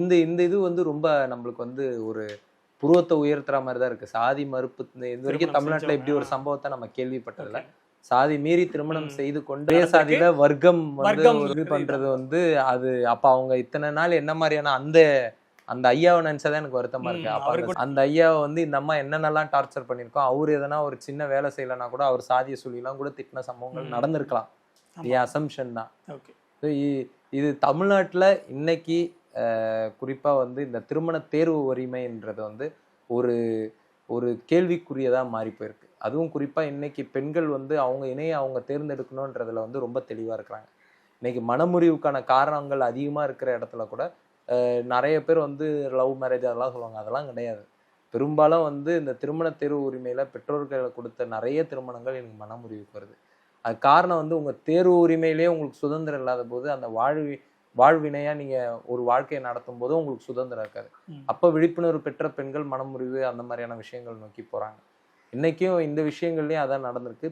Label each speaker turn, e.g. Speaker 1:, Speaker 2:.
Speaker 1: இந்த இந்த இது வந்து ரொம்ப நம்மளுக்கு வந்து ஒரு புருவத்தை உயர்த்துற மாதிரி தான் இருக்கு. சாதி மறுப்பு இது வரைக்கும் தமிழ்நாட்டுல இப்படி ஒரு சம்பவத்தை நம்ம கேள்விப்பட்டதில்ல. சாதி மீறி திருமணம் செய்து கொண்டு ஒரே சாதியில வர்க்கம் வந்து இது பண்றது வந்து அது அப்ப அவங்க இத்தனை நாள் என்ன மாதிரியான அந்த அந்த ஐயாவை நினைச்சதான் எனக்கு வருத்தமா இருக்கு. அப்ப அந்த ஐயாவை வந்து இந்த அம்மா என்னென்னலாம் டார்ச்சர் பண்ணிருக்கோம், அவரு எதனா ஒரு சின்ன வேலை செய்யலன்னா கூட அவர் சாதியை சொல்லிலாம் கூட திட்டின சம்பவங்கள் நடந்திருக்கலாம். என் அசம்ஷன் தான். இது தமிழ்நாட்டுல இன்னைக்கு குறிப்பா வந்து இந்த திருமண தேர்வு உரிமைன்றது வந்து ஒரு ஒரு கேள்விக்குரியதா மாறி போயிருக்கு. அதுவும் குறிப்பா இன்னைக்கு பெண்கள் வந்து அவங்க இணைய அவங்க தேர்ந்தெடுக்கணும்ன்றதுல வந்து ரொம்ப தெளிவா இருக்கிறாங்க. இன்னைக்கு மனமுறிவுக்கான காரணங்கள் அதிகமா இருக்கிற இடத்துல கூட நிறைய பேர் வந்து லவ் மேரேஜ் அதெல்லாம் சொல்லுவாங்க. அதெல்லாம் கிடையாது. பெரும்பாலும் வந்து இந்த திருமண தேர்வு உரிமையில பெற்றோர்கள் கொடுத்த நிறைய திருமணங்கள் எனக்கு மனமுறிவுக்கு வருது. அது காரணம் வந்து உங்க தேர்வு உரிமையிலேயே உங்களுக்கு சுதந்திரம் இல்லாத போது அந்த வாழ்வினையா நீங்க ஒரு வாழ்க்கையை நடத்தும் போது உங்களுக்கு சுதந்திரம் இருக்காது. அப்ப விழிப்புணர்வு பெற்ற பெண்கள் மனமுறிவு அந்த மாதிரியான விஷயங்கள் நோக்கி போறாங்க. இன்னைக்கும் இந்த விஷயங்கள்லயும் அதான் நடந்திருக்கு.